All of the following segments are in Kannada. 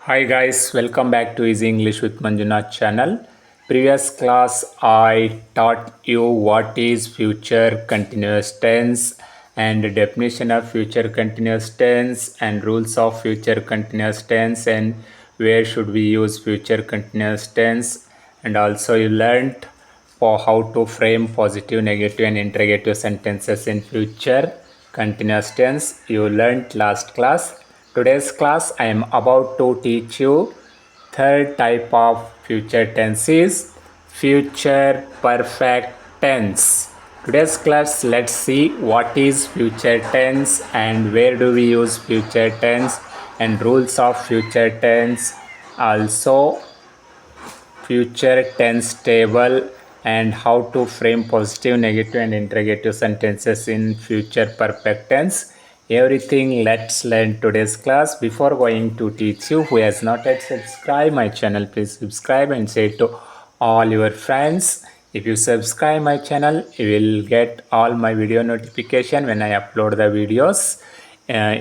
Hi guys, welcome back to Easy English with Manjunath channel. Previous class I taught you what is future continuous tense and the definition of future continuous tense and rules of future continuous tense and where should we use future continuous tense, and also you learned for how to frame positive, negative and interrogative sentences in future continuous tense. You learned last class. Today's class I am about to teach you third type of future tense is future perfect tense. Today's class, let's see what is future tense and where do we use future tense and rules of future tense, also future tense table and how to frame positive, negative and interrogative sentences in future perfect tense. Everything let's learn today's class. Before going to teach you, who has not yet subscribed my channel, please subscribe and share to all your friends. If you subscribe my channel, you will get all my video notification when I upload the videos.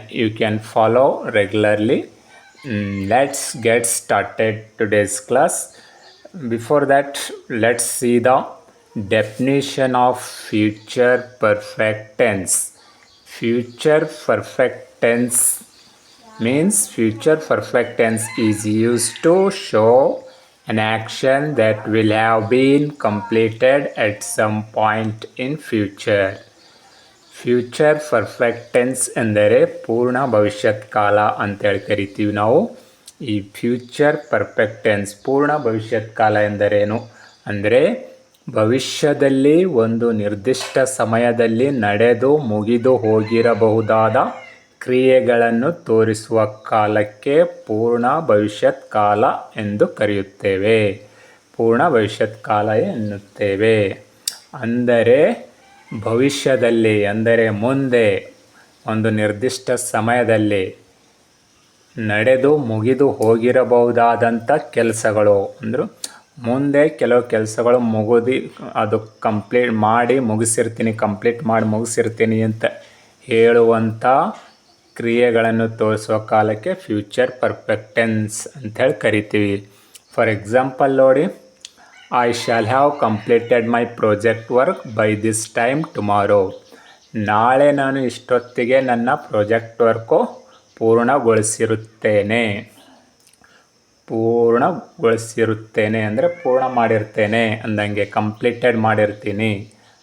You can follow regularly. Let's get started today's class. Before that, let's see the definition of future perfect tense. Future perfect tense means future perfect tense is used to show an action that will have been completed at some point in future. Future perfect tense ಎಂದರೆ ಪೂರ್ಣ ಭವಿಷ್ಯತ್ ಕಾಲ ಅಂತೇಳಿ ಕರಿತೀವಿ ನಾವು. ಈ ಫ್ಯೂಚರ್ ಪರ್ಫೆಕ್ಟ್ ಟೆನ್ಸ್ ಪೂರ್ಣ ಭವಿಷ್ಯತ್ ಕಾಲ ಎಂದರೇನು ಅಂದರೆ ಭವಿಷ್ಯದಲ್ಲಿ ಒಂದು ನಿರ್ದಿಷ್ಟ ಸಮಯದಲ್ಲಿ ನಡೆದು ಮುಗಿದು ಹೋಗಿರಬಹುದಾದ ಕ್ರಿಯೆಗಳನ್ನು ತೋರಿಸುವ ಕಾಲಕ್ಕೆ ಪೂರ್ಣ ಭವಿಷ್ಯತ್ ಕಾಲ ಎಂದು ಕರೆಯುತ್ತೇವೆ. ಪೂರ್ಣ ಭವಿಷ್ಯತ್ ಕಾಲ ಎನ್ನುತ್ತೇವೆ. ಅಂದರೆ ಭವಿಷ್ಯದಲ್ಲಿ ಅಂದರೆ ಮುಂದೆ ಒಂದು ನಿರ್ದಿಷ್ಟ ಸಮಯದಲ್ಲಿ ನಡೆದು ಮುಗಿದು ಹೋಗಿರಬಹುದಾದಂಥ ಕೆಲಸಗಳು, ಅಂದ್ರೆ ಮುಂದೆ ಕೆಲವು ಕೆಲಸಗಳು ಅದು ಕಂಪ್ಲೀಟ್ ಮಾಡಿ ಮುಗಿಸಿರ್ತೀನಿ ಅಂತ ಹೇಳುವಂಥ ಕ್ರಿಯೆಗಳನ್ನು ತೋರಿಸುವ ಕಾಲಕ್ಕೆ ಫ್ಯೂಚರ್ ಪರ್ಫೆಕ್ಟ್ ಟೆನ್ಸ್ ಅಂಥೇಳಿ ಕರಿತೀವಿ. ಫಾರ್ ಎಕ್ಸಾಂಪಲ್ ನೋಡಿ, I shall have completed my project work by this time tomorrow. ನಾಳೆ ನಾನು ಇಷ್ಟೊತ್ತಿಗೆ ನನ್ನ ಪ್ರಾಜೆಕ್ಟ್ ವರ್ಕು ಪೂರ್ಣಗೊಳಿಸಿರುತ್ತೇನೆ ಅಂದರೆ ಪೂರ್ಣ ಮಾಡಿರ್ತೇನೆ ಅಂದಂಗೆ, ಕಂಪ್ಲೀಟೆಡ್ ಮಾಡಿರ್ತೀನಿ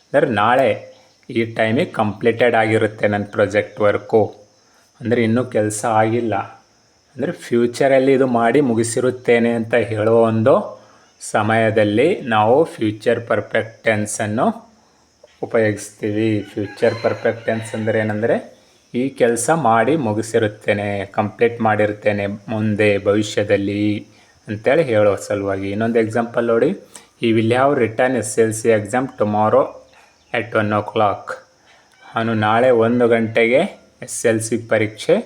ಅಂದರೆ ನಾಳೆ ಈ ಟೈಮಿಗೆ ಕಂಪ್ಲೀಟೆಡ್ ಆಗಿರುತ್ತೆ ನನ್ನ ಪ್ರಾಜೆಕ್ಟ್ ವರ್ಕು. ಅಂದರೆ ಇನ್ನೂ ಕೆಲಸ ಆಗಿಲ್ಲ, ಅಂದರೆ ಫ್ಯೂಚರಲ್ಲಿ ಇದು ಮಾಡಿ ಮುಗಿಸಿರುತ್ತೇನೆ ಅಂತ ಹೇಳೋ ಒಂದು ಸಮಯದಲ್ಲಿ ನಾವು ಫ್ಯೂಚರ್ ಪರ್ಫೆಕ್ಟ್ ಟೆನ್ಸನ್ನು ಉಪಯೋಗಿಸ್ತೀವಿ. ಫ್ಯೂಚರ್ ಪರ್ಫೆಕ್ಟ್ ಟೆನ್ಸ್ ಅಂದರೆ ಏನಂದರೆ ಈ ಕೆಲಸ ಮಾಡಿ ಮುಗಿಸಿರುತ್ತೇನೆ, ಕಂಪ್ಲೀಟ್ ಮಾಡಿರ್ತೇನೆ ಮುಂದೆ ಭವಿಷ್ಯದಲ್ಲಿ ಅಂತೇಳಿ ಹೇಳೋ ಸಲುವಾಗಿ. ಇನ್ನೊಂದು ಎಕ್ಸಾಂಪಲ್ ನೋಡಿ, he will have return SLC exam tomorrow at 1 o'clock. ಅವನು ನಾಳೆ 1 ಗಂಟೆಗೆ SLC ಪರೀಕ್ಷೆ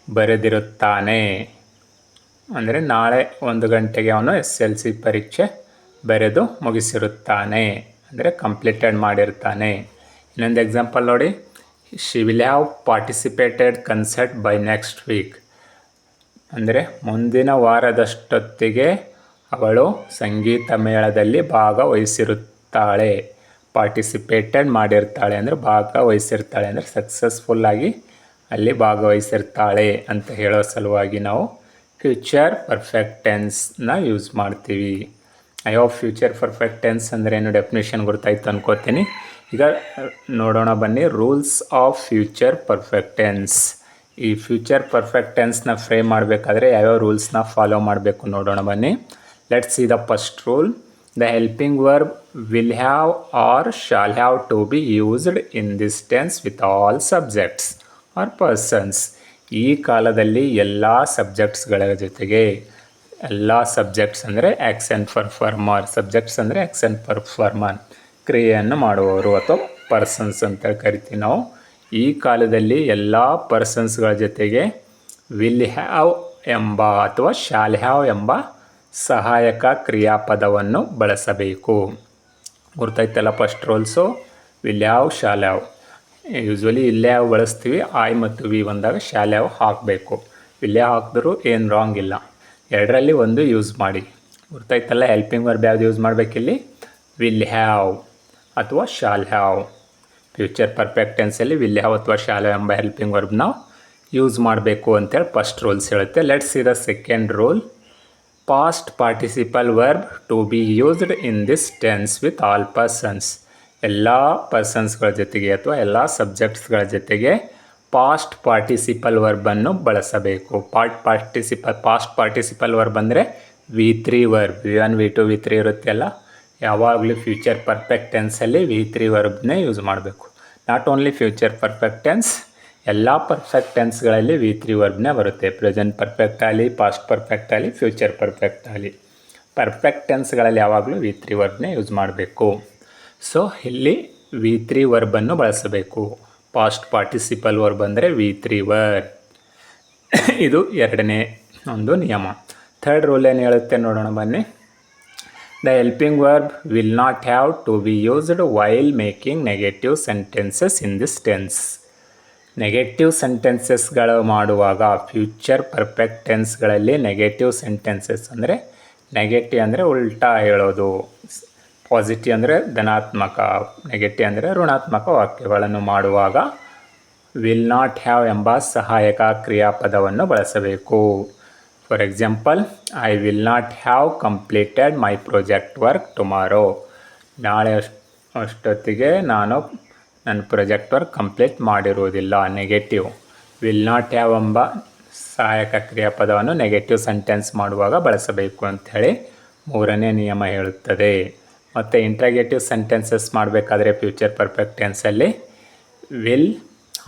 ಬರೆದಿರುತ್ತಾನೆ. ಅಂದರೆ ನಾಳೆ 1 ಗಂಟೆಗೆ ಅವನು SLC ಪರೀಕ್ಷೆ ಬರೆದು ಮುಗಿಸಿರುತ್ತಾನೆ ಅಂದರೆ ಕಂಪ್ಲೀಟೆಡ್ ಮಾಡಿರ್ತಾನೆ. ಇನ್ನೊಂದು ಎಕ್ಸಾಂಪಲ್ ನೋಡಿ, she will have participated concert by next week. ಅಂದರೆ ಮುಂದಿನ ವಾರದಷ್ಟೊತ್ತಿಗೆ ಅವಳು ಸಂಗೀತ ಮೇಳದಲ್ಲಿ ಭಾಗವಹಿಸಿರುತ್ತಾಳೆ. ಪಾರ್ಟಿಸಿಪೇಟೆಡ್ ಮಾಡಿರ್ತಾಳೆ ಅಂದರೆ ಭಾಗವಹಿಸಿರ್ತಾಳೆ ಅಂದರೆ ಸಕ್ಸಸ್ಫುಲ್ಲಾಗಿ ಅಲ್ಲಿ ಭಾಗವಹಿಸಿರ್ತಾಳೆ ಅಂತ ಹೇಳೋ ಸಲುವಾಗಿ ನಾವು ಫ್ಯೂಚರ್ ಪರ್ಫೆಕ್ಟ್ ಟೆನ್ಸ್ನ ಯೂಸ್ ಮಾಡ್ತೀವಿ. I hope future perfect tense ಅಂದರೆ ಏನು ಡೆಫಿನೇಷನ್ ಗೊತ್ತಾಯ್ತು ಅನ್ಕೋತೀನಿ. ಈಗ ನೋಡೋಣ ಬನ್ನಿ, rules of future perfect tense. ಈ ಫ್ಯೂಚರ್ ಪರ್ಫೆಕ್ಟ್ ಟೆನ್ಸ್ನ ಫ್ರೇಮ್ ಮಾಡಬೇಕಾದ್ರೆ ಯಾವ್ಯಾವ ರೂಲ್ಸ್ನ ಫಾಲೋ ಮಾಡಬೇಕು ನೋಡೋಣ ಬನ್ನಿ. Let's see the first rule. The helping verb will have or shall have to be used in this tense with all subjects or persons. ಈ ಕಾಲದಲ್ಲಿ ಎಲ್ಲ ಸಬ್ಜೆಕ್ಟ್ಸ್ಗಳ ಜೊತೆಗೆ, ಎಲ್ಲ ಸಬ್ಜೆಕ್ಟ್ಸ್ ಅಂದರೆ ಆ್ಯಕ್ಷನ್ ಪರ್ಫಾರ್ಮರ್, ಸಬ್ಜೆಕ್ಟ್ಸ್ ಅಂದರೆ ಆ್ಯಕ್ಷನ್ ಪರ್ಫಾರ್ಮರ್, ಕ್ರಿಯೆಯನ್ನು ಮಾಡುವವರು ಅಥವಾ ಪರ್ಸನ್ಸ್ ಅಂತ ಕರಿತೀವಿ ನಾವು. ಈ ಕಾಲದಲ್ಲಿ ಎಲ್ಲ ಪರ್ಸನ್ಸ್ಗಳ ಜೊತೆಗೆ ವಿಲ್ ಹ್ಯಾವ್ ಎಂಬ ಅಥವಾ ಶಾಲ್ ಹ್ಯಾವ್ ಎಂಬ ಸಹಾಯಕ ಕ್ರಿಯಾಪದವನ್ನು ಬಳಸಬೇಕು. ಗೊತ್ತಾಯ್ತಲ್ಲ first rules, will have shall have. Usually ಇಲ್ಲೇ ಹ್ಯಾವ್ ಬಳಸ್ತೀವಿ, ಐ ಮತ್ತು ವಿ ಬಂದಾಗ ಶಾಲ್ ಹ್ಯಾವ್ ಹಾಕಬೇಕು. ಇಲ್ಲೇ ಹಾಕಿದ್ರೂ ಏನು ರಾಂಗ್ ಇಲ್ಲ. ಎರಡರಲ್ಲಿ ಒಂದು ಯೂಸ್ ಮಾಡಿ. ಗೊತ್ತಾಯ್ತಲ್ಲ? ಹೆಲ್ಪಿಂಗ್ ವರ್ಬ್ ಯಾವ್ದು ಯೂಸ್ ಮಾಡಬೇಕಿಲ್ಲಿ? ವಿಲ್ ಹ್ಯಾವ್ ಅಥವಾ ಶಾಲ್ ಹ್ಯಾವ್. ಫ್ಯೂಚರ್ ಪರ್ಫೆಕ್ಟ್ ಟೆನ್ಸಲ್ಲಿ ವಿಲ್ ಹ್ಯಾವ್ ಅಥವಾ ಶಾಲ್ ಹ್ಯಾವ್ ಎಂಬ ಹೆಲ್ಪಿಂಗ್ ವರ್ಬ್ನ ಯೂಸ್ ಮಾಡಬೇಕು ಅಂತೇಳಿ ಫಸ್ಟ್ ರೂಲ್ಸ್ ಹೇಳುತ್ತೆ. Let's see the second rule. Past participle verb to be used in this tense with all persons. ಎಲ್ಲ ಪರ್ಸನ್ಸ್ಗಳ ಜೊತೆಗೆ ಅಥವಾ ಎಲ್ಲ ಸಬ್ಜೆಕ್ಟ್ಸ್ಗಳ ಜೊತೆಗೆ ಪಾಸ್ಟ್ ಪಾರ್ಟಿಸಿಪಲ್ ವರ್ಬನ್ನು ಬಳಸಬೇಕು. ಪಾಸ್ಟ್ ಪಾರ್ಟಿಸಿಪಲ್ ವರ್ಬ್ ಅಂದರೆ V3 verb. V1 V2 V3 ಇರುತ್ತೆ ಅಲ್ಲ, ಯಾವಾಗಲೂ ಫ್ಯೂಚರ್ ಪರ್ಫೆಕ್ಟ್ ಟೆನ್ಸಲ್ಲಿ V3 ವರ್ಬ್ನೇ ಯೂಸ್ ಮಾಡಬೇಕು. Not only future perfect tense, ಎಲ್ಲ ಪರ್ಫೆಕ್ಟ್ ಟೆನ್ಸ್ಗಳಲ್ಲಿ V3 ವರ್ಬ್ನೇ ಬರುತ್ತೆ. ಪ್ರೆಸೆಂಟ್ ಪರ್ಫೆಕ್ಟ್ ಆಗಲಿ, ಪಾಸ್ಟ್ ಪರ್ಫೆಕ್ಟ್ ಆಗಲಿ, ಫ್ಯೂಚರ್ ಪರ್ಫೆಕ್ಟ್ ಆಗಲಿ, ಪರ್ಫೆಕ್ಟ್ ಟೆನ್ಸ್ಗಳಲ್ಲಿ ಯಾವಾಗಲೂ V3 ವರ್ಬ್ನೇ ಯೂಸ್ ಮಾಡಬೇಕು. ಸೊ ಇಲ್ಲಿ V3 ವರ್ಬನ್ನು ಬಳಸಬೇಕು. ಪಾಸ್ಟ್ ಪಾರ್ಟಿಸಿಪಲ್ ವರ್ಬ್ ಅಂದರೆ V3 ವರ್ಬ್. ಇದು ಎರಡನೇ ಒಂದು ನಿಯಮ. ಥರ್ಡ್ ರೂಲ್ ಏನು ಹೇಳುತ್ತೆ ನೋಡೋಣ ಬನ್ನಿ. The helping verb will not have to be used while making negative sentences in this tense. Negative ಸೆಂಟೆನ್ಸಸ್ಗಳು ಮಾಡುವಾಗ ಫ್ಯೂಚರ್ ಪರ್ಫೆಕ್ಟ್ ಟೆನ್ಸ್ಗಳಲ್ಲಿ ನೆಗೆಟಿವ್ ಸೆಂಟೆನ್ಸಸ್ ಅಂದರೆ ನೆಗೆಟಿವ್ ಅಂದರೆ ಉಲ್ಟಾ ಹೇಳೋದು, ಪಾಸಿಟಿವ್ ಅಂದರೆ ಧನಾತ್ಮಕ, ನೆಗೆಟಿವ್ ಅಂದರೆ ಋಣಾತ್ಮಕ ವಾಕ್ಯಗಳನ್ನು ಮಾಡುವಾಗ ವಿಲ್ ನಾಟ್ ಹ್ಯಾವ್ ಎಂಬ ಸಹಾಯಕ ಕ್ರಿಯಾಪದವನ್ನು ಬಳಸಬೇಕು. For example, I will not have completed my project work tomorrow. ನಾಳೆ ಅಷ್ಟೊತ್ತಿಗೆ ನಾನು ನನ್ನ ಪ್ರಾಜೆಕ್ಟ್ ವರ್ಕ್ ಕಂಪ್ಲೀಟ್ ಮಾಡಿರುವುದಿಲ್ಲ. ನೆಗೆಟಿವ್. ವಿಲ್ ನಾಟ್ ಹ್ಯಾವ್ ಎಂಬ ಸಹಾಯಕ ಕ್ರಿಯಾಪದವನ್ನು ನೆಗೆಟಿವ್ ಸೆಂಟೆನ್ಸ್ ಮಾಡುವಾಗ ಬಳಸಬೇಕು ಅಂಥೇಳಿ ಮೂರನೇ ನಿಯಮ ಹೇಳುತ್ತದೆ. ಮತ್ತು ಇಂಟ್ರಾಗೇಟಿವ್ ಸೆಂಟೆನ್ಸಸ್ ಮಾಡಬೇಕಾದ್ರೆ ಫ್ಯೂಚರ್ ಪರ್ಫೆಕ್ಟ್ ಟೆನ್ಸಲ್ಲಿ ವಿಲ್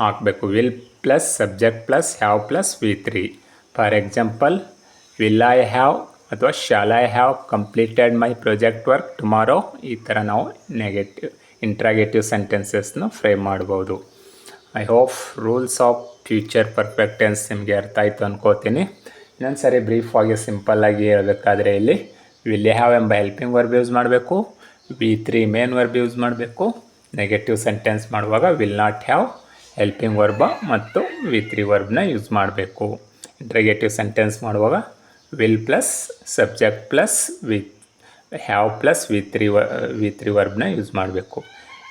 ಹಾಕಬೇಕು. Will plus subject plus have plus V3. For example, will I have ಅಥವಾ shall I have completed my project work tomorrow. ಈ ಥರ ನಾವು ಇಂಟ್ರಾಗೇಟಿವ್ ಸೆಂಟೆನ್ಸಸ್ನ ಫ್ರೇಮ್ ಮಾಡ್ಬೋದು. I hope rules of future perfect tense ನಿಮಗೆ ಅರ್ಥ ಆಯಿತು ಅನ್ಕೋತೀನಿ. ಇನ್ನೊಂದು ಸರಿ ಬ್ರೀಫಾಗಿ ಸಿಂಪಲ್ಲಾಗಿ ಹೇಳಬೇಕಾದ್ರೆ ಇಲ್ಲಿ ವಿಲ್ ಹ್ಯಾವ್ ಎಂಬ ಹೆಲ್ಪಿಂಗ್ ವರ್ಬ್ ಯೂಸ್ ಮಾಡಬೇಕು, V3 ಮೇನ್ ವರ್ಬ್ ಯೂಸ್ ಮಾಡಬೇಕು. ನೆಗೆಟಿವ್ ಸೆಂಟೆನ್ಸ್ ಮಾಡುವಾಗ will not have helping verb ಮತ್ತು V3 ವರ್ಬ್ನ ಯೂಸ್ ಮಾಡಬೇಕು. ಇಂಟ್ರಾಗೇಟಿವ್ ಸೆಂಟೆನ್ಸ್ ಮಾಡುವಾಗ will plus subject plus have plus V3 ವರ್ಬ್ನ ಯೂಸ್ ಮಾಡಬೇಕು.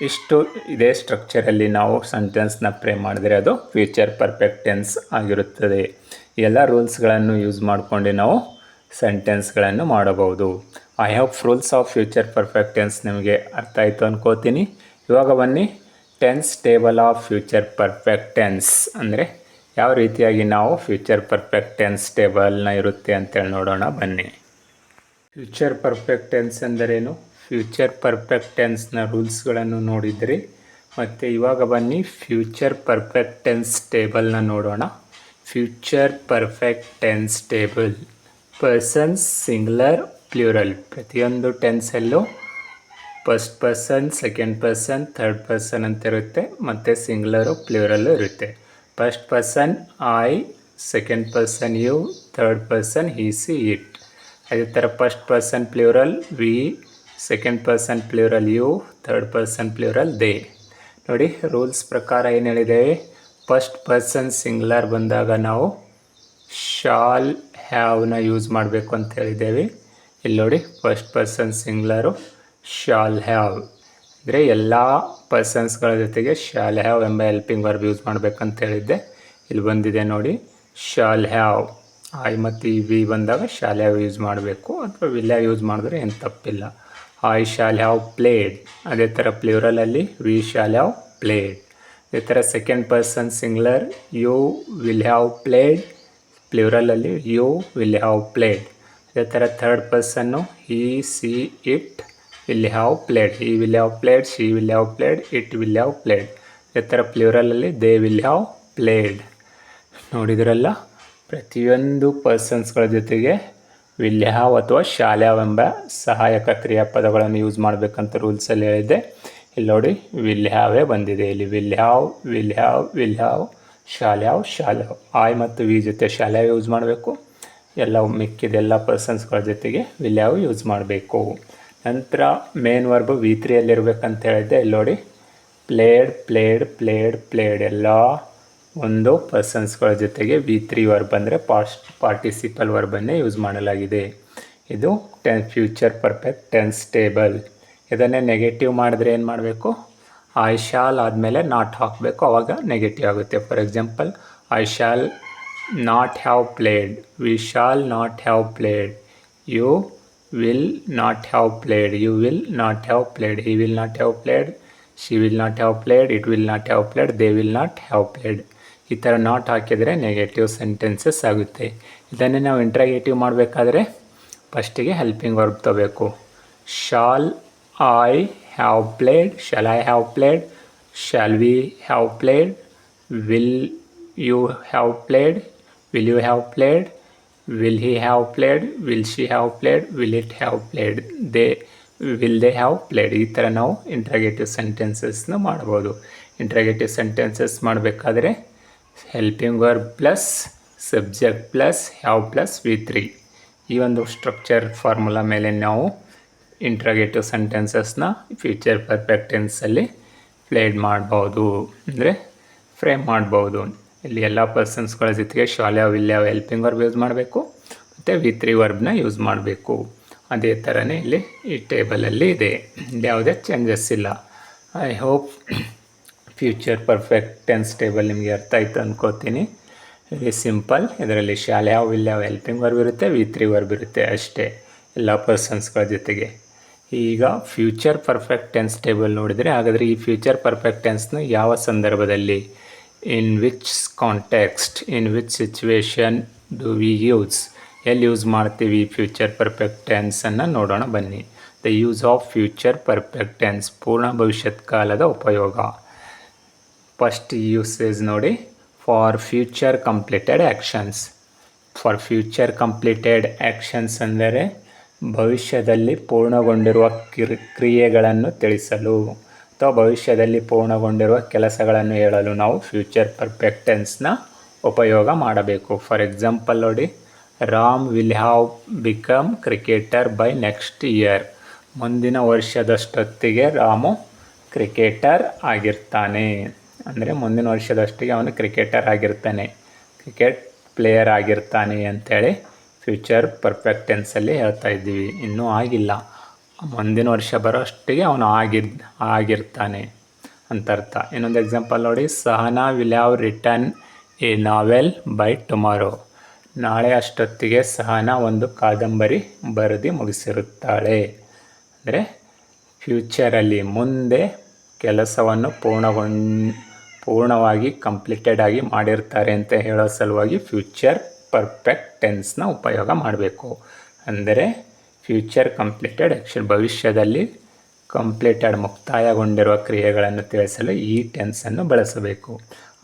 ಇಷ್ಟು ಇದೇ ಸ್ಟ್ರಕ್ಚರಲ್ಲಿ ನಾವು ಸೆಂಟೆನ್ಸ್ನ ಫ್ರೇಮ್ ಮಾಡಿದರೆ ಅದು ಫ್ಯೂಚರ್ ಪರ್ಫೆಕ್ಟ್ ಟೆನ್ಸ್ ಆಗಿರುತ್ತದೆ. ಎಲ್ಲ ರೂಲ್ಸ್ಗಳನ್ನು ಯೂಸ್ ಮಾಡಿಕೊಂಡು ನಾವು ಸೆಂಟೆನ್ಸ್ಗಳನ್ನು ಮಾಡಬಹುದು. I hope rules of future perfect tense ನಿಮಗೆ ಅರ್ಥ ಆಯಿತು ಅನ್ಕೋತೀನಿ. ಇವಾಗ ಬನ್ನಿ, tense table of future perfect tense ಅಂದರೆ ಯಾವ ರೀತಿಯಾಗಿ ನಾವು ಫ್ಯೂಚರ್ ಪರ್ಫೆಕ್ಟ್ ಟೆನ್ಸ್ ಟೇಬಲ್ನ ಇರುತ್ತೆ ಅಂತೇಳಿ ನೋಡೋಣ ಬನ್ನಿ. ಫ್ಯೂಚರ್ ಪರ್ಫೆಕ್ಟ್ ಟೆನ್ಸ್ ಎಂದರೇನು? ಫ್ಯೂಚರ್ ಪರ್ಫೆಕ್ಟ್ ಟೆನ್ಸ್ನ ರೂಲ್ಸ್ಗಳನ್ನು ನೋಡಿದ್ರಿ. ಮತ್ತು ಇವಾಗ ಬನ್ನಿ ಫ್ಯೂಚರ್ ಪರ್ಫೆಕ್ಟ್ ಟೆನ್ಸ್ ಟೇಬಲ್ನ ನೋಡೋಣ. Future perfect tense table. Persons, singular, plural. ಪ್ರತಿಯೊಂದು ಟೆನ್ಸಲ್ಲೂ first person, second person, third person ಅಂತ ಇರುತ್ತೆ. ಮತ್ತು ಸಿಂಗ್ಯುಲರು, ಪ್ಲ್ಯೂರಲ್ಲು ಇರುತ್ತೆ. First person I, second person you, third person he, she, it. ಅದೇ ಥರ first person plural we, second person plural you, third person plural they. ನೋಡಿ, ರೂಲ್ಸ್ ಪ್ರಕಾರ ಏನು ಹೇಳಿದ್ದೇವೆ? ಫಸ್ಟ್ ಪರ್ಸನ್ ಸಿಂಗ್ಯುಲರ್ ಬಂದಾಗ ನಾವು ಶಾಲ್ ಹ್ಯಾವ್ನ ಯೂಸ್ ಮಾಡಬೇಕು ಅಂತ ಹೇಳಿದ್ದೇವೆ. ಇಲ್ಲಿ ನೋಡಿ, ಫಸ್ಟ್ ಪರ್ಸನ್ ಸಿಂಗ್ಯುಲರು ಶಾಲ್ ಹ್ಯಾವ್ ಅಂದರೆ ಎಲ್ಲ ಪರ್ಸನ್ಸ್ಗಳ ಜೊತೆಗೆ ಶಾಲ್ ಹ್ಯಾವ್ ಎಂಬ ಹೆಲ್ಪಿಂಗ್ ವರ್ಬ್ ಯೂಸ್ ಮಾಡಬೇಕಂತ ಹೇಳಿದ್ದೆ. ಇಲ್ಲಿ ಬಂದಿದೆ ನೋಡಿ, ಶಾಲ್ ಹ್ಯಾವ್. ಐ ಮತ್ತು ಈ ವಿ ಬಂದಾಗ ಶಾಲ್ ಹ್ಯಾವ್ ಯೂಸ್ ಮಾಡಬೇಕು, ಅಥವಾ ವಿಲ್ ಹ್ಯಾವ್ ಯೂಸ್ ಮಾಡಿದ್ರೆ ಏನು ತಪ್ಪಿಲ್ಲ. I shall have played. ಅದೇ ಥರ ಪ್ಲ್ಯೂರಲಲ್ಲಿ ವಿ ಶಾಲ್ ಹ್ಯಾವ್ ಪ್ಲೇಡ್. ಅದೇ ಥರ second person singular you will have played. ಪ್ಲ್ಯೂರಲಲ್ಲಿ ಯು ವಿಲ್ ಹ್ಯಾವ್ ಪ್ಲೇಡ್. ಅದೇ ಥರ third person he, she, it will have played. He will have played, she will have played, it will have played. ಅದೇ ಥರ ಪ್ಲ್ಯೂರಲಲ್ಲಿ ದೇ ವಿಲ್ ಹ್ಯಾವ್ ಪ್ಲೇಡ್. ನೋಡಿದ್ರಲ್ಲ, ಪ್ರತಿಯೊಂದು ಪರ್ಸನ್ಸ್ಗಳ ಜೊತೆಗೆ ವಿಲ್ ಹ್ಯಾವ್ ಅಥವಾ ಶಾಲ್ ಹ್ಯಾವ್ ಎಂಬ ಸಹಾಯಕ ಕ್ರಿಯಾಪದಗಳನ್ನು ಯೂಸ್ ಮಾಡಬೇಕಂತ ರೂಲ್ಸಲ್ಲಿ ಹೇಳಿದ್ದೆ. ಇಲ್ಲಿ ನೋಡಿ, ವಿಲ್ ಹ್ಯಾವೇ ಬಂದಿದೆ. ಇಲ್ಲಿ will have, will have, will have, shall have, shall have. I ಮತ್ತು ವಿ ಜೊತೆ ಶಾಲ್ ಹ್ಯಾವ್ ಯೂಸ್ ಮಾಡಬೇಕು. ಎಲ್ಲ ಮಿಕ್ಕಿದೆಲ್ಲ ಪರ್ಸನ್ಸ್ಗಳ ಜೊತೆಗೆ ವಿಲ್ ಹ್ಯಾವ್ ಯೂಸ್ ಮಾಡಬೇಕು. ನಂತರ ಮೇನ್ ವರ್ಬ್ V3 ಇರಬೇಕಂತ ಹೇಳಿದ್ದೆ. ಇಲ್ಲಿ ನೋಡಿ, ಪ್ಲೇಡ್, ಪ್ಲೇಡ್, ಪ್ಲೇಡ್, ಪ್ಲೇಡ್. ಎಲ್ಲ ಒಂದು ಪರ್ಸನ್ಸ್ಗಳ ಜೊತೆಗೆ V3 ವರ್ಬ್ ಅಂದರೆ ಪಾರ್ಟಿಸಿಪಲ್ ವರ್ಬನ್ನೇ ಯೂಸ್ ಮಾಡಲಾಗಿದೆ. ಇದು ಫ್ಯೂಚರ್ ಪರ್ಫೆಕ್ಟ್ ಟೆನ್ಸ್ ಟೇಬಲ್. ಇದನ್ನೇ ನೆಗೆಟಿವ್ ಮಾಡಿದ್ರೆ ಏನು ಮಾಡಬೇಕು? ಐ ಶಾಲ್ ಆದಮೇಲೆ ನಾಟ್ ಹಾಕಬೇಕು, ಆವಾಗ ನೆಗೆಟಿವ್ ಆಗುತ್ತೆ. For example, I shall not have played, we shall not have played, you will not have played, you will not have played, he will not have played, she will not have played, it will not have played, they will not have played. ಈ ಥರ ನಾಟ್ ಹಾಕಿದರೆ ನೆಗೆಟಿವ್ ಸೆಂಟೆನ್ಸಸ್ ಆಗುತ್ತೆ. ಇದನ್ನೇ ನಾವು ಇಂಟ್ರಾಗೇಟಿವ್ ಮಾಡಬೇಕಾದ್ರೆ ಫಸ್ಟಿಗೆ ಹೆಲ್ಪಿಂಗ್ ವರ್ಬ್ ತಗೋಬೇಕು. Shall I have played, shall I have played, shall we have played, will you have played, will you have played, will he have played, will she have played, will it have played, will they have played. ಈ ಥರ ನಾವು ಇಂಟ್ರಾಗೇಟಿವ್ ಸೆಂಟೆನ್ಸಸ್ನ ಮಾಡ್ಬೋದು. ಇಂಟ್ರಾಗೇಟಿವ್ ಸೆಂಟೆನ್ಸಸ್ ಮಾಡಬೇಕಾದ್ರೆ helping verb plus subject plus have plus V3 ಈ ಒಂದು ಸ್ಟ್ರಕ್ಚರ್ ಫಾರ್ಮುಲಾ ಮೇಲೆ ನಾವು ಇಂಟ್ರಾಗೇಟಿವ್ ಸೆಂಟೆನ್ಸಸ್ನ ಫ್ಯೂಚರ್ ಪರ್ಫೆಕ್ಟ್ ಟೆನ್ಸಲ್ಲಿ ಪ್ಲೇಡ್ ಮಾಡ್ಬೋದು, ಅಂದರೆ ಫ್ರೇಮ್ ಮಾಡ್ಬೋದು. ಇಲ್ಲಿ ಎಲ್ಲ ಪರ್ಸನ್ಸ್ಗಳ ಜೊತೆಗೆ shawl have will have helping verb use ಮಾಡಬೇಕು ಮತ್ತು V3 ವರ್ಬ್ನ ಯೂಸ್ ಮಾಡಬೇಕು. ಅದೇ ಥರನೇ ಇಲ್ಲಿ ಈ ಟೇಬಲಲ್ಲಿ ಇದೆ, ಇಲ್ಲಿ ಯಾವುದೇ ಚೇಂಜಸ್ ಇಲ್ಲ. I hope future perfect tense table ನಿಮಗೆ ಅರ್ಥ ಆಯಿತು ಅಂದ್ಕೋತೀನಿ. Very simple. ಇದರಲ್ಲಿ shall have will have helping verb ಇರುತ್ತೆ, V3 ವರ್ಬ್ ಇರುತ್ತೆ ಅಷ್ಟೇ ಎಲ್ಲ ಪರ್ಸನ್ಸ್ಗಳ ಜೊತೆಗೆ. ಈಗ ಫ್ಯೂಚರ್ ಪರ್ಫೆಕ್ಟ್ ಟೆನ್ಸ್ ಟೇಬಲ್ ನೋಡಿದರೆ, ಹಾಗಾದರೆ ಈ ಫ್ಯೂಚರ್ ಪರ್ಫೆಕ್ಟ್ ಟೆನ್ಸ್ನ ಯಾವ ಸಂದರ್ಭದಲ್ಲಿ, in which context, in which situation do we use, ಎಲ್ಲಿ ಯೂಸ್ ಮಾಡ್ತೀವಿ ಫ್ಯೂಚರ್ ಪರ್ಫೆಕ್ಟ್ ಟೆನ್ಸನ್ನು ನೋಡೋಣ ಬನ್ನಿ. The use of future perfect tense, ಪೂರ್ಣ ಭವಿಷ್ಯತ್ ಕಾಲದ ಉಪಯೋಗ. ಫಸ್ಟ್ ಯೂಸೇಜ್ ನೋಡಿ, for future completed actions. For future completed actions ಅಂದರೆ ಭವಿಷ್ಯದಲ್ಲಿ ಪೂರ್ಣಗೊಂಡಿರುವ ಕ್ರಿಯೆಗಳನ್ನು ತಿಳಿಸಲು ಅಥವಾ ಭವಿಷ್ಯದಲ್ಲಿ ಪೂರ್ಣಗೊಂಡಿರುವ ಕೆಲಸಗಳನ್ನು ಹೇಳಲು ನಾವು ಫ್ಯೂಚರ್ ಪರ್ಫೆಕ್ಟ್ ಟೆನ್ಸ್ನ ಉಪಯೋಗ ಮಾಡಬೇಕು. ಫಾರ್ ಎಕ್ಸಾಂಪಲ್ ನೋಡಿ, Ram will have become cricketer by next year. ಮುಂದಿನ ವರ್ಷದಷ್ಟೊತ್ತಿಗೆ ರಾಮು ಕ್ರಿಕೆಟರ್ ಆಗಿರ್ತಾನೆ. ಅಂದರೆ ಮುಂದಿನ ವರ್ಷದಷ್ಟಿಗೆ ಅವನು ಕ್ರಿಕೆಟರ್ ಆಗಿರ್ತಾನೆ, ಕ್ರಿಕೆಟ್ ಪ್ಲೇಯರ್ ಆಗಿರ್ತಾನೆ ಅಂಥೇಳಿ ಫ್ಯೂಚರ್ ಪರ್ಫೆಕ್ಟ್ ಟೆನ್ಸಲ್ಲಿ ಹೇಳ್ತಾ ಇದ್ದೀವಿ. ಇನ್ನೂ ಆಗಿಲ್ಲ, ಮುಂದಿನ ವರ್ಷ ಬರೋ ಅಷ್ಟಿಗೆ ಅವನು ಆಗಿರ್ತಾನೆ ಅಂತ ಅರ್ಥ. ಇನ್ನೊಂದು ಎಕ್ಸಾಂಪಲ್ ನೋಡಿ, Sahana will have written a novel by tomorrow. ನಾಳೆ ಅಷ್ಟೊತ್ತಿಗೆ ಸಹನಾ ಒಂದು ಕಾದಂಬರಿ ಬರೆದು ಮುಗಿಸಿರುತ್ತಾಳೆ. ಅಂದರೆ ಫ್ಯೂಚರಲ್ಲಿ ಮುಂದೆ ಕೆಲಸವನ್ನು ಪೂರ್ಣವಾಗಿ ಕಂಪ್ಲೀಟೆಡ್ ಆಗಿ ಮಾಡಿರ್ತಾರೆ ಅಂತ ಹೇಳೋ ಸಲುವಾಗಿ ಫ್ಯೂಚರ್ ಪರ್ಫೆಕ್ಟ್ ಟೆನ್ಸ್ನ ಉಪಯೋಗ ಮಾಡಬೇಕು. ಅಂದರೆ ಫ್ಯೂಚರ್ ಕಂಪ್ಲೀಟೆಡ್ ಆ್ಯಕ್ಷನ್, ಭವಿಷ್ಯದಲ್ಲಿ ಕಂಪ್ಲೀಟೆಡ್ ಮುಕ್ತಾಯಗೊಂಡಿರುವ ಕ್ರಿಯೆಗಳನ್ನು ತಿಳಿಸಲು ಈ ಟೆನ್ಸನ್ನು ಬಳಸಬೇಕು.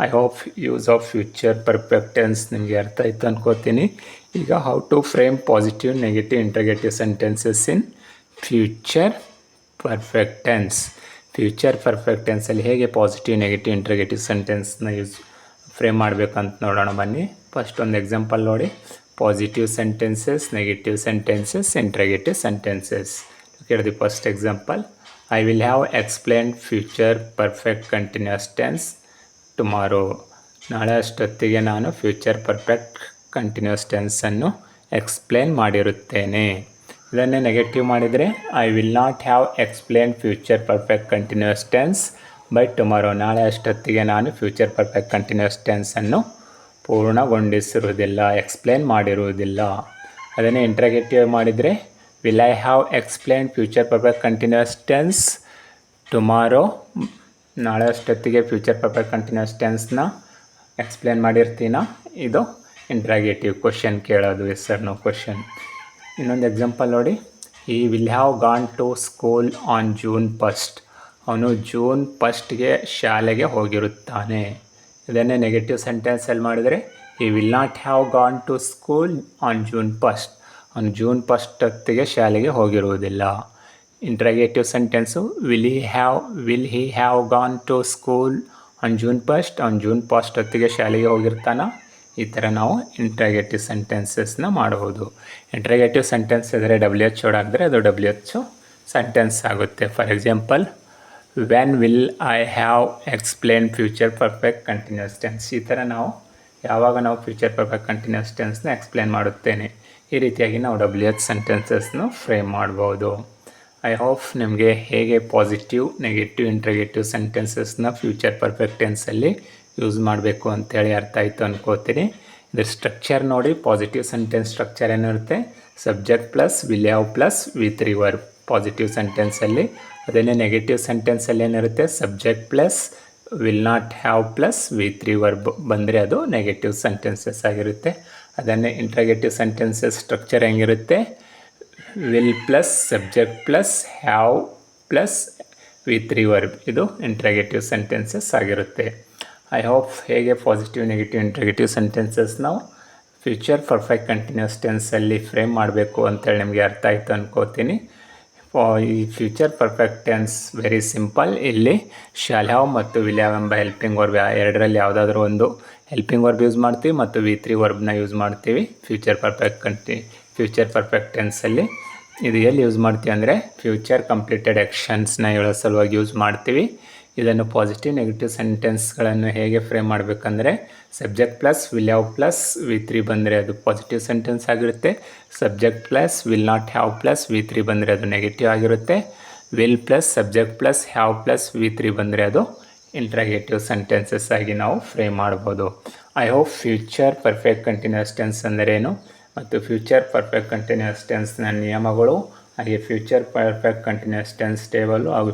I hope use of future perfect tense ನಿಮಗೆ ಅರ್ಥ ಆಯಿತು ಅನ್ಕೋತೀನಿ. ಈಗ how to frame positive negative interrogative sentences in future perfect tense. Future perfect ಟೆನ್ಸಲ್ಲಿ ಹೇಗೆ ಪಾಸಿಟಿವ್ ನೆಗೆಟಿವ್ ಇಂಟ್ರಾಗೇಟಿವ್ ಸೆಂಟೆನ್ಸ್ನ ಫ್ರೇಮ್ ಮಾಡಬೇಕಂತ ನೋಡೋಣ ಬನ್ನಿ. ಫಸ್ಟ್ ಒಂದು ಎಕ್ಸಾಂಪಲ್ ನೋಡಿ, positive sentences, negative sentences, interrogative sentences. Look at the first example. I will have explained future perfect continuous tense tomorrow. ನಾಳೆ ಅಷ್ಟೊತ್ತಿಗೆ ನಾನು ಫ್ಯೂಚರ್ ಪರ್ಫೆಕ್ಟ್ ಕಂಟಿನ್ಯೂಸ್ ಟೆನ್ಸನ್ನು ಎಕ್ಸ್ಪ್ಲೇನ್ ಮಾಡಿರುತ್ತೇನೆ. ಇದನ್ನೇ ನೆಗೆಟಿವ್ ಮಾಡಿದರೆ, I will not have explain future perfect continuous tense by tomorrow. ನಾಳೆ ಅಷ್ಟೊತ್ತಿಗೆ ನಾನು ಫ್ಯೂಚರ್ ಪರ್ಫೆಕ್ಟ್ ಕಂಟಿನ್ಯೂಸ್ ಟೆನ್ಸನ್ನು ಪೂರ್ಣಗೊಂಡಿಸಿರುವುದಿಲ್ಲ, ಎಕ್ಸ್ಪ್ಲೇನ್ ಮಾಡಿರುವುದಿಲ್ಲ. ಅದನ್ನೇ ಇಂಟ್ರಾಗೇಟಿವ್ ಮಾಡಿದರೆ, will I have explain future perfect continuous tense tomorrow. ನಾಳೆ ಅಷ್ಟೊತ್ತಿಗೆ ಫ್ಯೂಚರ್ ಪರ್ಫೆಕ್ಟ್ ಕಂಟಿನ್ಯೂಸ್ ಟೆನ್ಸ್ನ ಎಕ್ಸ್ಪ್ಲೇನ್ ಮಾಡಿರ್ತೀನ. ಇದು ಇಂಟ್ರಾಗೇಟಿವ್ ಕ್ವಶನ್ ಕೇಳೋದು, ಎಸ್ ಆರ್ ನೋ ಕ್ವಶನ್. ಇನ್ನೊಂದು ಎಕ್ಸಾಂಪಲ್ ನೋಡಿ, he will have gone to school on June 1st. ಅವನು ಜೂನ್ 1st ಶಾಲೆಗೆ ಹೋಗಿರುತ್ತಾನೆ. ಇದನ್ನೇ ನೆಗೆಟಿವ್ ಸೆಂಟೆನ್ಸಲ್ಲಿ ಮಾಡಿದರೆ, he will not have gone to school on June 1st. ಅವನು ಜೂನ್ 1st ಶಾಲೆಗೆ ಹೋಗಿರುವುದಿಲ್ಲ. Interrogative sentence, will he have gone to school on June 1st. ಅವ್ನು ಜೂನ್ 1st ಶಾಲೆಗೆ ಹೋಗಿರ್ತಾನ. ಈ ಥರ ನಾವು ಇಂಟ್ರಾಗೇಟಿವ್ ಸೆಂಟೆನ್ಸಸ್ನ ಮಾಡಬಹುದು. ಇಂಟ್ರಾಗೇಟಿವ್ ಸೆಂಟೆನ್ಸ್ ಇದ್ದರೆ WH ಹಾಕಿದ್ರೆ ಅದು WH ಸೆಂಟೆನ್ಸ್ ಆಗುತ್ತೆ. For example, when will I have explain future perfect continuous tense. ಈ ಥರ ನಾವು ಯಾವಾಗ ನಾವು ಫ್ಯೂಚರ್ ಪರ್ಫೆಕ್ಟ್ ಕಂಟಿನ್ಯೂಸ್ ಟೆನ್ಸ್ನ ಎಕ್ಸ್ಪ್ಲೇನ್ ಮಾಡುತ್ತೇನೆ. ಈ ರೀತಿಯಾಗಿ ನಾವು WH ಸೆಂಟೆನ್ಸಸ್ನು ಫ್ರೇಮ್ ಮಾಡ್ಬೋದು. ಐ ಹೋಪ್ ನಿಮಗೆ ಹೇಗೆ ಪಾಸಿಟಿವ್, ನೆಗೆಟಿವ್, ಇಂಟ್ರಗೇಟಿವ್ ಸೆಂಟೆನ್ಸಸ್ನ ಫ್ಯೂಚರ್ ಪರ್ಫೆಕ್ಟ್ ಟೆನ್ಸಲ್ಲಿ ಯೂಸ್ ಮಾಡಬೇಕು ಅಂತೇಳಿ ಅರ್ಥ ಆಯಿತು ಅನ್ಕೋತೀನಿ. ಇದ್ರ ಸ್ಟ್ರಕ್ಚರ್ ನೋಡಿ. ಪಾಸಿಟಿವ್ ಸೆಂಟೆನ್ಸ್ ಸ್ಟ್ರಕ್ಚರ್ ಏನಿರುತ್ತೆ, subject plus will have plus V3 verb positive ಸೆಂಟೆನ್ಸಲ್ಲಿ. ಅದೇನೇ ನೆಗೆಟಿವ್ ಸೆಂಟೆನ್ಸಲ್ಲಿ ಏನಿರುತ್ತೆ, subject plus will not have plus V3 verb ಬಂದರೆ ಅದು ನೆಗೆಟಿವ್ ಸೆಂಟೆನ್ಸಸ್ ಆಗಿರುತ್ತೆ. ಅದನ್ನೇ ಇಂಟ್ರಗೇಟಿವ್ ಸೆಂಟೆನ್ಸಸ್ ಸ್ಟ್ರಕ್ಚರ್ ಹೆಂಗಿರುತ್ತೆ, will plus subject plus have plus V3 verb, ಇದು ಇಂಟ್ರಗೇಟಿವ್ ಸೆಂಟೆನ್ಸಸ್ ಆಗಿರುತ್ತೆ. ಐ ಹೋಪ್ ಹೇಗೆ ಪಾಸಿಟಿವ್, ನೆಗೆಟಿವ್, ಇಂಟ್ರಗೇಟಿವ್ ಸೆಂಟೆನ್ಸಸ್ ನಾವು ಫ್ಯೂಚರ್ ಪರ್ಫೆಕ್ಟ್ ಕಂಟಿನ್ಯೂಸ್ ಟೆನ್ಸಲ್ಲಿ ಫ್ರೇಮ್ ಮಾಡಬೇಕು ಅಂತೇಳಿ ನಿಮಗೆ ಅರ್ಥ ಆಯಿತು ಅನ್ಕೋತೀನಿ. ಈ future perfect tense very simple. ಇಲ್ಲಿ ಶಾಲ್ ಹ್ಯಾವ್ ಮತ್ತು ವಿಲ್ ಹ್ಯಾವ್ ಎಂಬ ಹೆಲ್ಪಿಂಗ್ ವರ್ಬ್ ಎರಡರಲ್ಲಿ ಯಾವುದಾದ್ರೂ ಒಂದು ಹೆಲ್ಪಿಂಗ್ ವರ್ಬ್ ಯೂಸ್ ಮಾಡ್ತೀವಿ ಮತ್ತು V3 ವರ್ಬ್ನ ಯೂಸ್ ಮಾಡ್ತೀವಿ ಫ್ಯೂಚರ್ ಪರ್ಫೆಕ್ಟ್ ಟೆನ್ಸಲ್ಲಿ. ಇದು ಎಲ್ಲಿ ಯೂಸ್ ಮಾಡ್ತೀವಿ ಅಂದರೆ ಫ್ಯೂಚರ್ ಕಂಪ್ಲೀಟೆಡ್ ಆ್ಯಕ್ಷನ್ಸ್ನ ಹೇಳೋ ಸಲುವಾಗಿ ಯೂಸ್ ಮಾಡ್ತೀವಿ. ಇದನ್ನು ಪಾಸಿಟಿವ್, ನೆಗೆಟಿವ್ ಸೆಂಟೆನ್ಸ್ಗಳನ್ನು ಹೇಗೆ ಫ್ರೇಮ್ ಮಾಡಬೇಕಂದ್ರೆ, subject plus will have plus V3 ಬಂದರೆ ಅದು ಪಾಸಿಟಿವ್ ಸೆಂಟೆನ್ಸ್ ಆಗಿರುತ್ತೆ. Subject plus will not have plus V3 ಬಂದರೆ ಅದು ನೆಗೆಟಿವ್ ಆಗಿರುತ್ತೆ. Will plus subject plus have plus V3 ಬಂದರೆ ಅದು ಇಂಟ್ರಗೇಟಿವ್ ಸೆಂಟೆನ್ಸಸ್ ಆಗಿ ನಾವು ಫ್ರೇಮ್ ಮಾಡ್ಬೋದು. I hope future perfect continuous tense ಅಂದರೇನು ಮತ್ತು ಫ್ಯೂಚರ್ ಪರ್ಫೆಕ್ಟ್ ಕಂಟಿನ್ಯೂಸ್ ಟೆನ್ಸ್ನ ನಿಯಮಗಳು, ಹಾಗೆ future perfect continuous tense table ಹಾಗೂ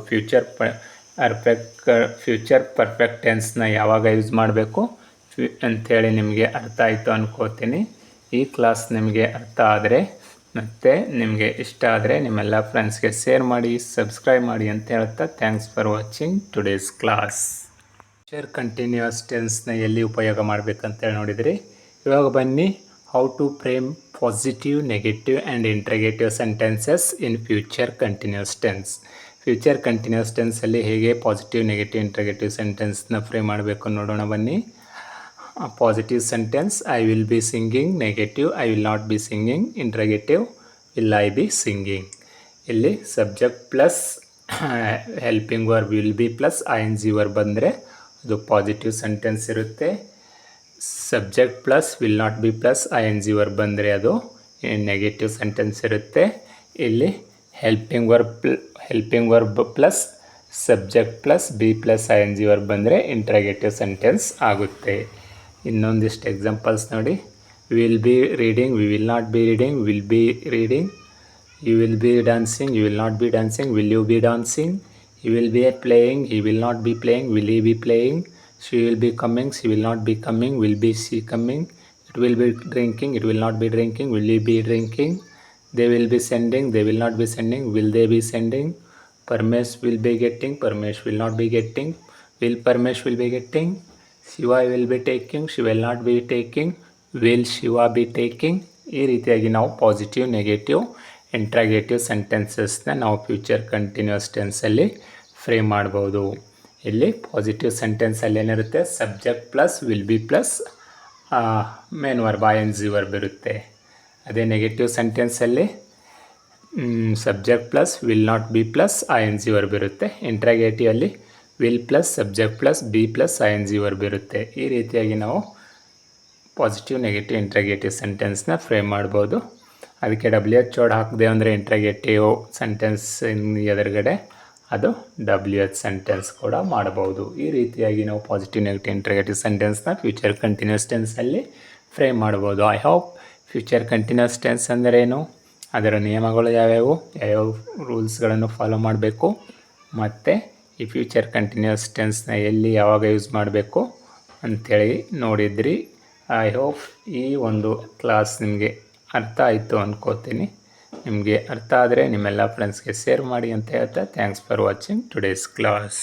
ಫ್ಯೂಚರ್ ಪರ್ಫೆಕ್ಟ್ ಟೆನ್ಸ್ನ ಯಾವಾಗ ಯೂಸ್ ಮಾಡಬೇಕು ಅಂಥೇಳಿ ನಿಮಗೆ ಅರ್ಥ ಆಯಿತು ಅನ್ಕೋತೀನಿ. ಈ ಕ್ಲಾಸ್ ನಿಮಗೆ ಅರ್ಥ ಆದರೆ ಮತ್ತು ನಿಮಗೆ ಇಷ್ಟ ಆದರೆ ನಿಮ್ಮೆಲ್ಲ ಫ್ರೆಂಡ್ಸ್ಗೆ ಶೇರ್ ಮಾಡಿ, ಸಬ್ಸ್ಕ್ರೈಬ್ ಮಾಡಿ ಅಂತ ಹೇಳ್ತಾ thanks for watching today's class. Future continuous ಟೆನ್ಸ್ನ ಎಲ್ಲಿ ಉಪಯೋಗ ಮಾಡಬೇಕಂತೇಳಿ ನೋಡಿದ್ರಿ. ಇವಾಗ ಬನ್ನಿ, how to frame positive, negative and interrogative sentences in future continuous tense. Future continuous ಟೆನ್ಸಲ್ಲಿ ಹೇಗೆ ಪಾಸಿಟಿವ್, ನೆಗೆಟಿವ್, ಇಂಟ್ರಗೇಟಿವ್ ಸೆಂಟೆನ್ಸ್ನ ಫ್ರೇಮ್ ಮಾಡಬೇಕು ನೋಡೋಣ ಬನ್ನಿ. Positive sentence, I will be singing. Negative, I will not be singing. Interrogative, will I be singing. ಇಲ್ಲಿ subject plus helping verb will be plus ING verb ಬಂದರೆ ಅದು ಪಾಸಿಟಿವ್ ಸೆಂಟೆನ್ಸ್ ಇರುತ್ತೆ. Subject plus will not be plus ING verb ಬಂದರೆ ಅದು ನೆಗೆಟಿವ್ ಸೆಂಟೆನ್ಸ್ ಇರುತ್ತೆ. ಇಲ್ಲಿ helping verb plus subject plus be plus ING verb ಬಂದರೆ ಇಂಟ್ರಗೇಟಿವ್ ಸೆಂಟೆನ್ಸ್ ಆಗುತ್ತೆ. ಇನ್ನೊಂದಿಷ್ಟು ಎಕ್ಸಾಂಪಲ್ಸ್ ನೋಡಿ. Will be reading, we will not be reading, will be reading. You will be dancing, you will not be dancing, will you be dancing. You will be playing, he will not be playing, will he be playing. She will be coming, she will not be coming, will be she coming. It will be drinking, it will not be drinking, will he be drinking. They will be sending, they will not be sending, will they be sending. Parmesh will be getting, Parmesh will not be getting, will Parmesh will be getting. Shiva will be taking, she will not be taking, will Shiva be taking. ಈ ರೀತಿಯಾಗಿ ನಾವು ಪಾಸಿಟಿವ್, ನೆಗೆಟಿವ್, ಇಂಟ್ರಗೇಟಿವ್ ಸೆಂಟೆನ್ಸಸ್ನ ನಾವು ಫ್ಯೂಚರ್ ಕಂಟಿನ್ಯೂಸ್ ಟೆನ್ಸಲ್ಲಿ ಫ್ರೇಮ್ ಮಾಡ್ಬೋದು. ಇಲ್ಲಿ ಪಾಸಿಟಿವ್ ಸೆಂಟೆನ್ಸಲ್ಲಿ ಏನಿರುತ್ತೆ, subject plus will be plus main verb ING verb ಇರುತ್ತೆ. ಅದೇ ನೆಗೆಟಿವ್ ಸೆಂಟೆನ್ಸಲ್ಲಿ subject plus will not be plus ING verb ಇರುತ್ತೆ. ಇಂಟ್ರಗೇಟಿವಲ್ಲಿ will plus subject plus be plus ING verb ಇರುತ್ತೆ. ಈ ರೀತಿಯಾಗಿ ನಾವು ಪಾಸಿಟಿವ್, ನೆಗೆಟಿವ್, ಇಂಟ್ರಗೇಟಿವ್ ಸೆಂಟೆನ್ಸ್ನ ಫ್ರೇಮ್ ಮಾಡ್ಬೋದು. ಅದಕ್ಕೆ WH ವರ್ಡ್ ಹಾಕಿದೆ ಅಂದರೆ ಇಂಟ್ರಗೇಟಿವ್ ಸೆಂಟೆನ್ಸ್ ಎದುರುಗಡೆ ಅದು WH ಸೆಂಟೆನ್ಸ್ ಕೂಡ ಮಾಡಬಹುದು. ಈ ರೀತಿಯಾಗಿ ನಾವು ಪಾಸಿಟಿವ್, ನೆಗೆಟಿವ್, ಇಂಟ್ರಗೇಟಿವ್ ಸೆಂಟೆನ್ಸ್ನ ಫ್ಯೂಚರ್ ಕಂಟಿನ್ಯೂಸ್ ಟೆನ್ಸಲ್ಲಿ ಫ್ರೇಮ್ ಮಾಡ್ಬೋದು. I hope future continuous tense ಅಂದರೇನು, ಅದರ ನಿಯಮಗಳು ಯಾವ್ಯಾವ ರೂಲ್ಸ್ಗಳನ್ನು ಫಾಲೋ ಮಾಡಬೇಕು, ಮತ್ತು ಈ ಫ್ಯೂಚರ್ ಕಂಟಿನ್ಯೂಸ್ ಟೆನ್ಸ್ನ ಎಲ್ಲಿ ಯಾವಾಗ ಯೂಸ್ ಮಾಡಬೇಕು ಅಂಥೇಳಿ ನೋಡಿದ್ರಿ. ಐ ಹೋಪ್ ಈ ಒಂದು ಕ್ಲಾಸ್ ನಿಮಗೆ ಅರ್ಥ ಆಯಿತು ಅನ್ಕೋತೀನಿ. ನಿಮಗೆ ಅರ್ಥ ಆದರೆ ನಿಮ್ಮೆಲ್ಲ ಫ್ರೆಂಡ್ಸ್ಗೆ ಶೇರ್ ಮಾಡಿ ಅಂತ ಹೇಳ್ತಾ thanks for watching today's class.